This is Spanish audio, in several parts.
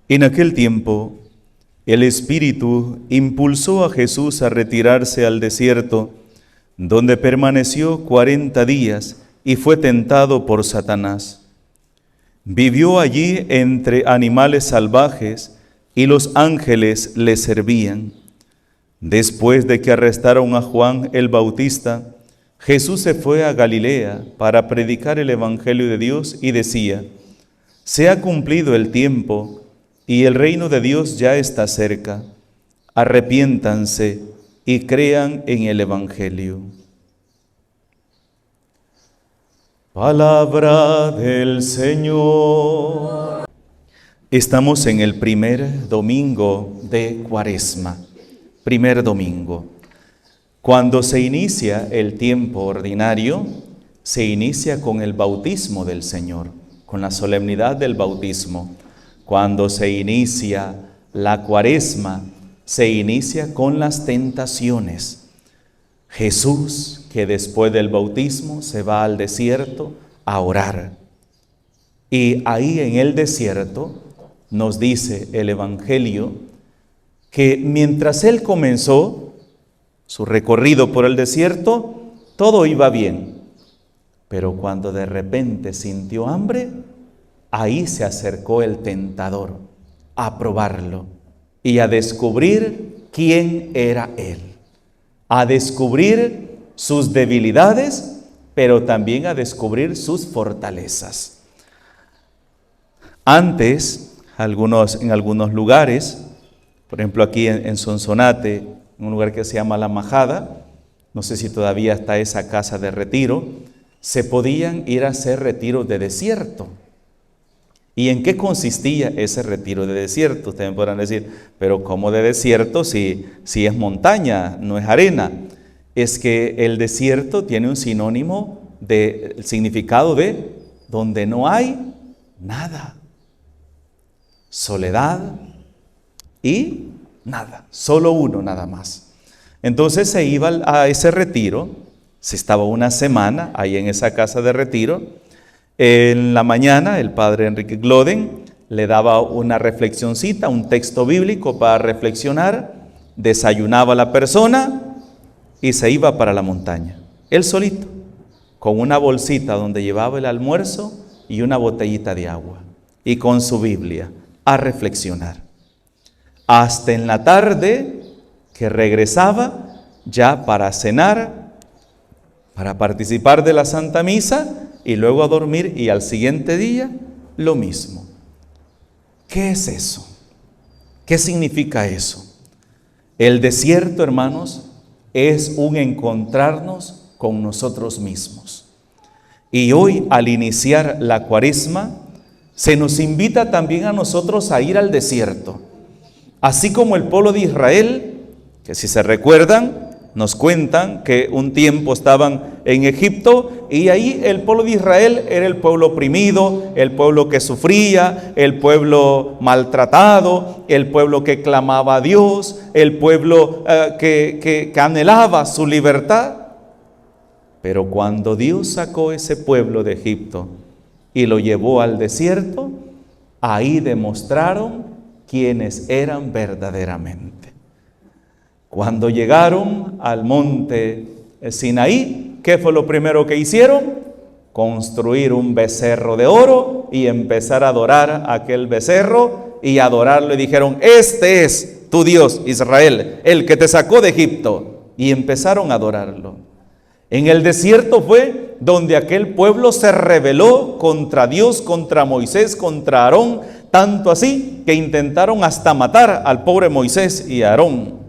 En aquel tiempo, el Espíritu impulsó a Jesús a retirarse al desierto, donde permaneció 40 días y fue tentado por Satanás. Vivió allí entre animales salvajes y los ángeles le servían. Después de que arrestaron a Juan el Bautista, Jesús se fue a Galilea para predicar el Evangelio de Dios y decía: se ha cumplido el tiempo y el reino de Dios ya está cerca. Arrepiéntanse y crean en el Evangelio. Palabra del Señor. Estamos en el primer domingo de Cuaresma. Primer domingo. Cuando se inicia el tiempo ordinario, se inicia con el bautismo del Señor, con la solemnidad del bautismo. Cuando se inicia la Cuaresma, se inicia con las tentaciones. Jesús, que después del bautismo se va al desierto a orar. Y ahí en el desierto nos dice el Evangelio que mientras él comenzó su recorrido por el desierto, todo iba bien. Pero cuando de repente sintió hambre, ahí se acercó el tentador a probarlo y a descubrir quién era él, a descubrir sus debilidades, pero también a descubrir sus fortalezas. Antes, en algunos lugares, por ejemplo aquí en Sonsonate, en un lugar que se llama La Majada, no sé si todavía está esa casa de retiro, se podían ir a hacer retiros de desierto. ¿Y en qué consistía ese retiro de desierto? Ustedes me podrán decir, pero ¿cómo de desierto si es montaña, no es arena? Es que el desierto tiene un sinónimo el significado de donde no hay nada. Soledad y nada, solo uno nada más. Entonces se iba a ese retiro, se estaba una semana ahí en esa casa de retiro. En la mañana el padre Enrique Gloden le daba una reflexioncita, un texto bíblico para reflexionar, desayunaba la persona y se iba para la montaña, él solito, con una bolsita donde llevaba el almuerzo y una botellita de agua y con su Biblia a reflexionar. Hasta en la tarde que regresaba ya para cenar, para participar de la Santa Misa y luego a dormir, y al siguiente día lo mismo. ¿Qué es eso? ¿Qué significa eso? El desierto, hermanos, es un encontrarnos con nosotros mismos. Y hoy, al iniciar la Cuaresma, se nos invita también a nosotros a ir al desierto. Así como el pueblo de Israel, que si se recuerdan, nos cuentan que un tiempo estaban en Egipto y ahí el pueblo de Israel era el pueblo oprimido, el pueblo que sufría, el pueblo maltratado, el pueblo que clamaba a Dios, el pueblo que anhelaba su libertad. Pero cuando Dios sacó ese pueblo de Egipto y lo llevó al desierto, ahí demostraron quiénes eran verdaderamente. Cuando llegaron al monte Sinaí, ¿qué fue lo primero que hicieron? Construir un becerro de oro y empezar a adorar a aquel becerro y adorarlo. Y dijeron: este es tu Dios, Israel, el que te sacó de Egipto. Y empezaron a adorarlo. En el desierto fue donde aquel pueblo se rebeló contra Dios, contra Moisés, contra Aarón, tanto así que intentaron hasta matar al pobre Moisés y a Aarón.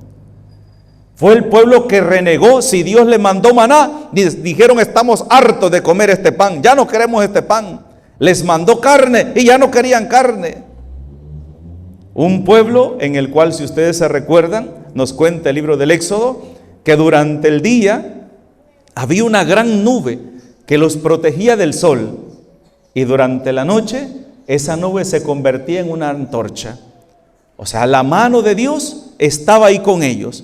Fue el pueblo que renegó. Si Dios le mandó maná, dijeron: estamos hartos de comer este pan, ya no queremos este pan. Les mandó carne y ya no querían carne. Un pueblo en el cual, si ustedes se recuerdan, nos cuenta el libro del Éxodo, que durante el día había una gran nube que los protegía del sol, y durante la noche esa nube se convertía en una antorcha. O sea, la mano de Dios estaba ahí con ellos,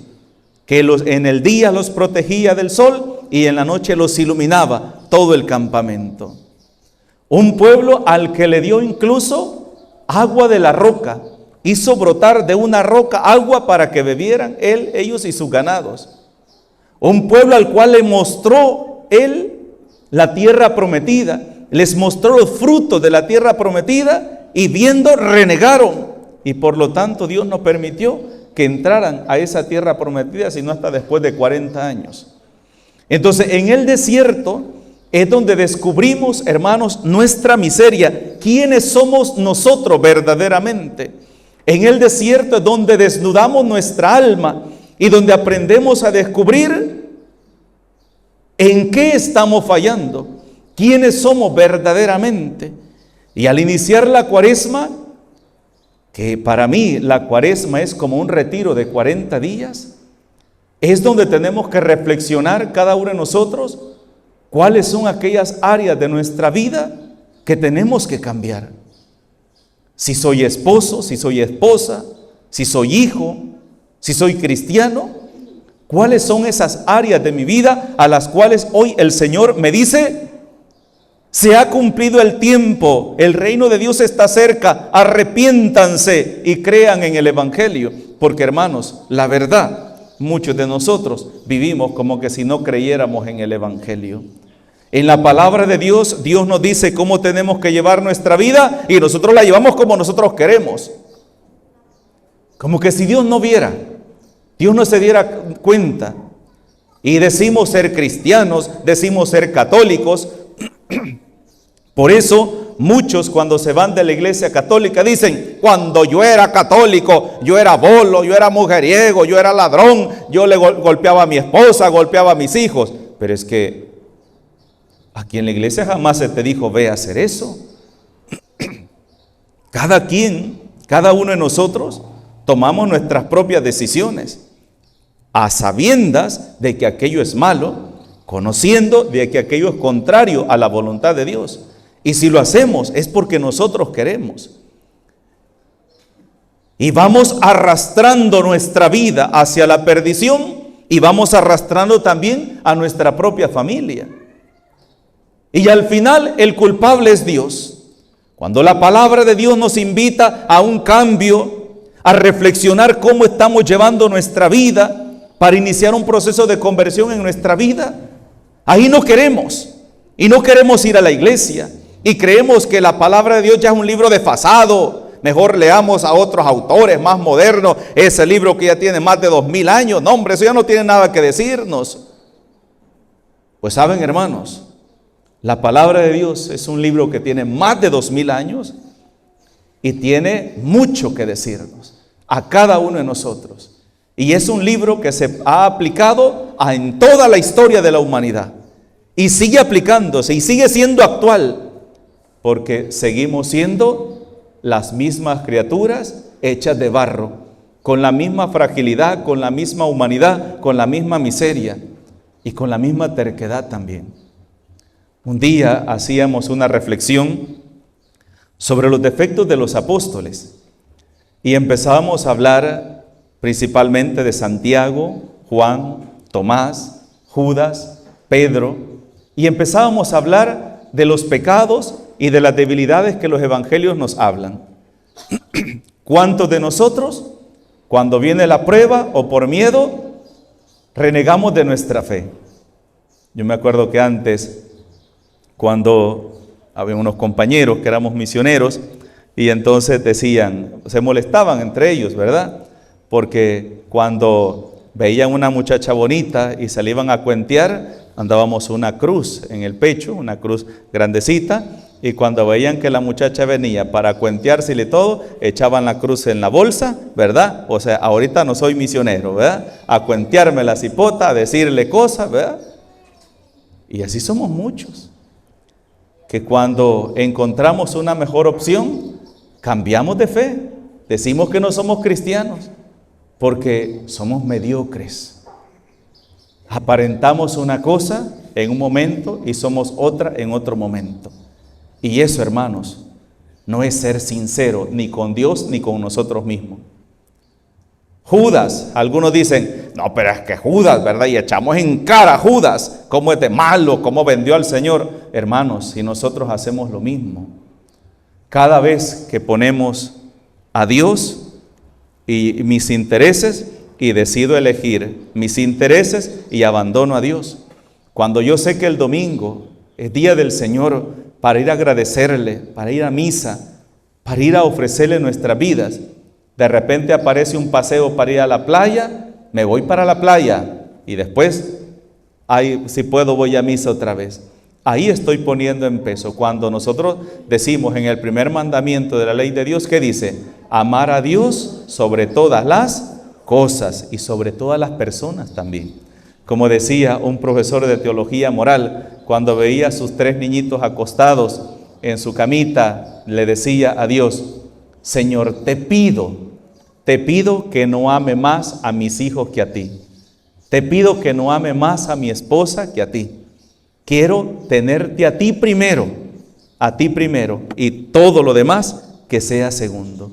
que en el día los protegía del sol y en la noche los iluminaba todo el campamento. Un pueblo al que le dio incluso agua de la roca hizo brotar de una roca agua para que bebieran ellos y sus ganados. Un pueblo al cual le mostró él la tierra prometida, les mostró los frutos de la tierra prometida y viendo renegaron. Y por lo tanto Dios no permitió que entraran a esa tierra prometida sino hasta después de 40 años. Entonces en el desierto es donde descubrimos, hermanos, nuestra miseria. ¿Quiénes somos nosotros verdaderamente? En el desierto es donde desnudamos nuestra alma y donde aprendemos a descubrir en qué estamos fallando, quiénes somos verdaderamente. Y al iniciar la cuaresma, que para mí la cuaresma es como un retiro de 40 días, es donde tenemos que reflexionar cada uno de nosotros cuáles son aquellas áreas de nuestra vida que tenemos que cambiar. Si soy esposo, si soy esposa, si soy hijo, si soy cristiano, ¿cuáles son esas áreas de mi vida a las cuales hoy el Señor me dice: se ha cumplido el tiempo, el reino de Dios está cerca, arrepiéntanse y crean en el Evangelio? Porque, hermanos, la verdad, muchos de nosotros vivimos como que si no creyéramos en el Evangelio. En la palabra de Dios, Dios nos dice cómo tenemos que llevar nuestra vida y nosotros la llevamos como nosotros queremos. Como que si Dios no viera, Dios no se diera cuenta. Y decimos ser cristianos, decimos ser católicos. Por eso muchos cuando se van de la iglesia católica dicen: cuando yo era católico, yo era bolo, yo era mujeriego, yo era ladrón, yo le golpeaba a mi esposa, golpeaba a mis hijos. Pero es que aquí en la iglesia jamás se te dijo: ve a hacer eso. Cada quien, cada uno de nosotros tomamos nuestras propias decisiones a sabiendas de que aquello es malo, conociendo de que aquello es contrario a la voluntad de Dios. Y si lo hacemos es porque nosotros queremos. Y vamos arrastrando nuestra vida hacia la perdición y vamos arrastrando también a nuestra propia familia. Y al final el culpable es Dios. Cuando la palabra de Dios nos invita a un cambio, a reflexionar cómo estamos llevando nuestra vida para iniciar un proceso de conversión en nuestra vida, ahí no queremos. Y no queremos ir a la iglesia. Y creemos que la palabra de Dios ya es un libro desfasado. Mejor leamos a otros autores más modernos. Ese libro que ya tiene más de 2000 años. No, hombre, eso ya no tiene nada que decirnos. Pues saben, hermanos, la palabra de Dios es un libro que tiene más de 2000 años y tiene mucho que decirnos a cada uno de nosotros. Y es un libro que se ha aplicado en toda la historia de la humanidad. Y sigue aplicándose y sigue siendo actual. Porque seguimos siendo las mismas criaturas hechas de barro, con la misma fragilidad, con la misma humanidad, con la misma miseria y con la misma terquedad también. Un día hacíamos una reflexión sobre los defectos de los apóstoles y empezábamos a hablar principalmente de Santiago, Juan, Tomás, Judas, Pedro, y empezábamos a hablar de los pecados y de las debilidades que los evangelios nos hablan. ¿Cuántos de nosotros, cuando viene la prueba o por miedo, renegamos de nuestra fe? Yo me acuerdo que antes, cuando había unos compañeros que éramos misioneros, y entonces decían, se molestaban entre ellos, ¿verdad? Porque cuando veían una muchacha bonita y se le iban a cuentear, andábamos una cruz en el pecho, una cruz grandecita, y cuando veían que la muchacha venía para cuenteársele todo, echaban la cruz en la bolsa, ¿verdad? O sea, ahorita no soy misionero, ¿verdad? A cuentearme la cipota, a decirle cosas, ¿verdad? Y así somos muchos, que cuando encontramos una mejor opción, cambiamos de fe, decimos que no somos cristianos, porque somos mediocres. Aparentamos una cosa en un momento y somos otra en otro momento. Y eso, hermanos, no es ser sincero ni con Dios ni con nosotros mismos. Judas, algunos dicen, no, pero es que Judas, ¿verdad? Y echamos en cara a Judas, cómo es de malo, cómo vendió al Señor. Hermanos, si nosotros hacemos lo mismo, cada vez que ponemos a Dios y mis intereses y decido elegir mis intereses y abandono a Dios. Cuando yo sé que el domingo es día del Señor para ir a agradecerle, para ir a misa, para ir a ofrecerle nuestras vidas, de repente aparece un paseo para ir a la playa, me voy para la playa y después, si puedo, voy a misa otra vez. Ahí estoy poniendo en peso. Cuando nosotros decimos en el primer mandamiento de la ley de Dios, ¿qué dice? Amar a Dios sobre todas las cosas y sobre todas las personas también. Como decía un profesor de teología moral, cuando veía a sus 3 niñitos acostados en su camita, le decía a Dios: Señor, te pido que no ame más a mis hijos que a ti. Te pido que no ame más a mi esposa que a ti. Quiero tenerte a ti primero, y todo lo demás que sea segundo.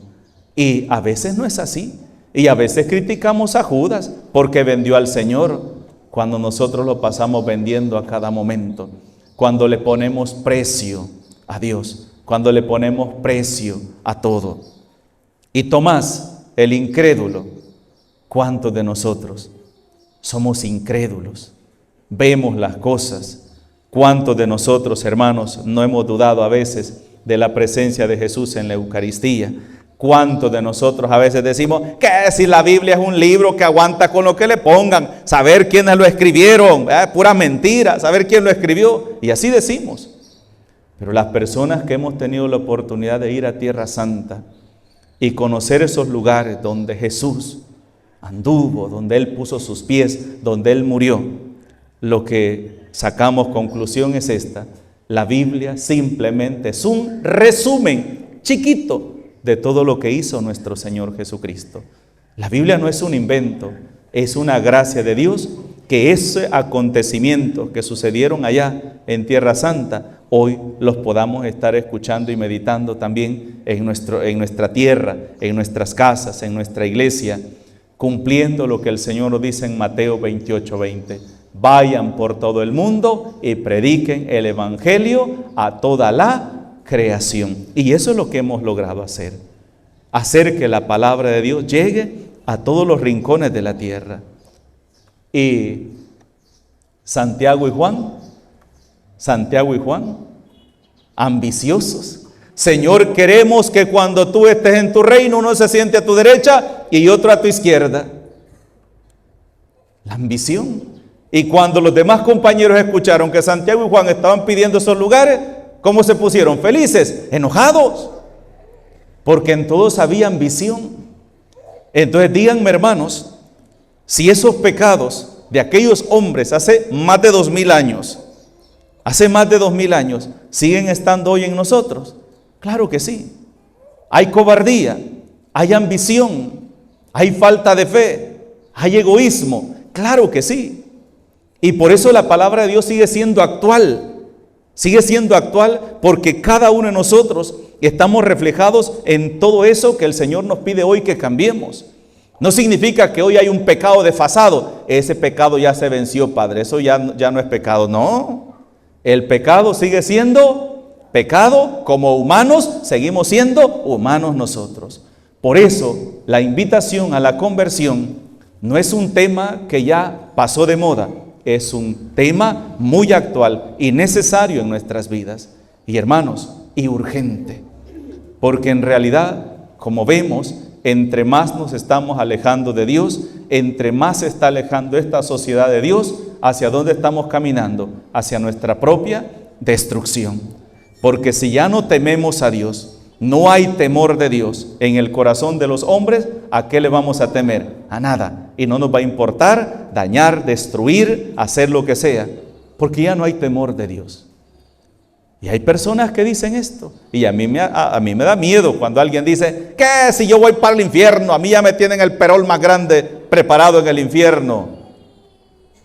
Y a veces no es así. Y a veces criticamos a Judas porque vendió al Señor, cuando nosotros lo pasamos vendiendo a cada momento. Cuando le ponemos precio a Dios, cuando le ponemos precio a todo. Y Tomás, el incrédulo, ¿cuántos de nosotros somos incrédulos? Vemos las cosas. ¿Cuántos de nosotros, hermanos, no hemos dudado a veces de la presencia de Jesús en la Eucaristía? ¿Cuántos de nosotros a veces decimos que si la Biblia es un libro que aguanta con lo que le pongan, saber quiénes lo escribieron, pura mentira, saber quién lo escribió? Y así decimos. Pero las personas que hemos tenido la oportunidad de ir a Tierra Santa y conocer esos lugares donde Jesús anduvo, donde Él puso sus pies, donde Él murió, lo que sacamos conclusión es esta: la Biblia simplemente es un resumen chiquito de todo lo que hizo nuestro Señor Jesucristo. La Biblia no es un invento, es una gracia de Dios, que ese acontecimiento que sucedieron allá en Tierra Santa, hoy los podamos estar escuchando y meditando también en nuestra tierra, en nuestras casas, en nuestra iglesia, cumpliendo lo que el Señor nos dice en Mateo 28:20. Vayan por todo el mundo y prediquen el evangelio a toda la creación. Y eso es lo que hemos logrado hacer que la palabra de Dios llegue a todos los rincones de la tierra. Y Santiago y Juan, ambiciosos. Señor, queremos que cuando tú estés en tu reino, uno se siente a tu derecha y otro a tu izquierda. La ambición. Y cuando los demás compañeros escucharon que Santiago y Juan estaban pidiendo esos lugares, ¿cómo se pusieron? Felices, enojados, porque en todos había ambición. Entonces díganme, hermanos, si esos pecados de aquellos hombres hace más de 2000 años, siguen estando hoy en nosotros. Claro que sí. Hay cobardía, hay ambición, hay falta de fe, hay egoísmo. Claro que sí. Y por eso la palabra de Dios sigue siendo actual porque cada uno de nosotros estamos reflejados en todo eso que el Señor nos pide hoy que cambiemos. No significa que hoy hay un pecado desfasado. Ese pecado ya se venció, Padre, eso ya no es pecado. No, el pecado sigue siendo pecado. Como humanos seguimos siendo humanos nosotros. Por eso la invitación a la conversión no es un tema que ya pasó de moda. Es un tema muy actual y necesario en nuestras vidas. Y hermanos, y urgente. Porque en realidad, como vemos, entre más nos estamos alejando de Dios, entre más se está alejando esta sociedad de Dios, ¿hacia dónde estamos caminando? Hacia nuestra propia destrucción. Porque si ya no tememos a Dios, no hay temor de Dios en el corazón de los hombres, ¿a qué le vamos a temer? A nada. Y no nos va a importar dañar, destruir, hacer lo que sea, porque ya no hay temor de Dios. Y hay personas que dicen esto, y a mí me da miedo cuando alguien dice, ¿qué? Si yo voy para el infierno, a mí ya me tienen el perol más grande preparado en el infierno.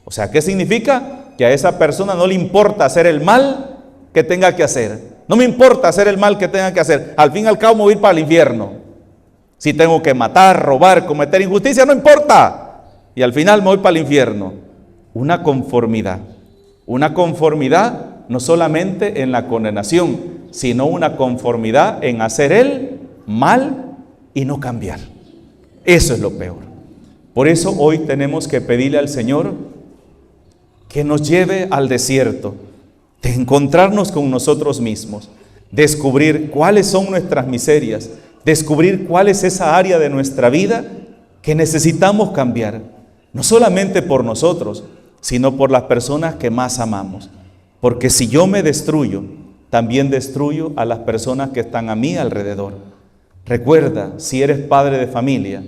O sea, ¿qué significa? Que a esa persona no le importa hacer el mal que tenga que hacer. No me importa hacer el mal que tenga que hacer. Al fin y al cabo me voy a ir para el infierno. Si tengo que matar, robar, cometer injusticia, no importa. Y al final me voy para el infierno. Una conformidad no solamente en la condenación, sino una conformidad en hacer el mal y no cambiar. Eso es lo peor. Por eso hoy tenemos que pedirle al Señor que nos lleve al desierto, de encontrarnos con nosotros mismos, descubrir cuáles son nuestras miserias, descubrir cuál es esa área de nuestra vida que necesitamos cambiar, no solamente por nosotros, sino por las personas que más amamos. Porque si yo me destruyo, también destruyo a las personas que están a mi alrededor. Recuerda, si eres padre de familia,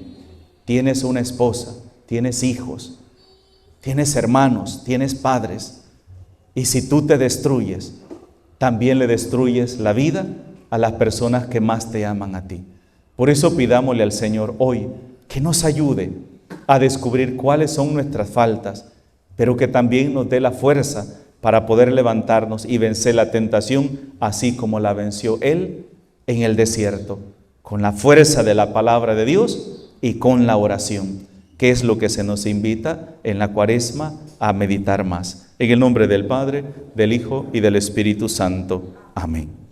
tienes una esposa, tienes hijos, tienes hermanos, tienes padres. Y si tú te destruyes, también le destruyes la vida a las personas que más te aman a ti. Por eso pidámosle al Señor hoy que nos ayude a descubrir cuáles son nuestras faltas, pero que también nos dé la fuerza para poder levantarnos y vencer la tentación, así como la venció Él en el desierto, con la fuerza de la palabra de Dios y con la oración, que es lo que se nos invita en la Cuaresma a meditar más. En el nombre del Padre, del Hijo y del Espíritu Santo. Amén.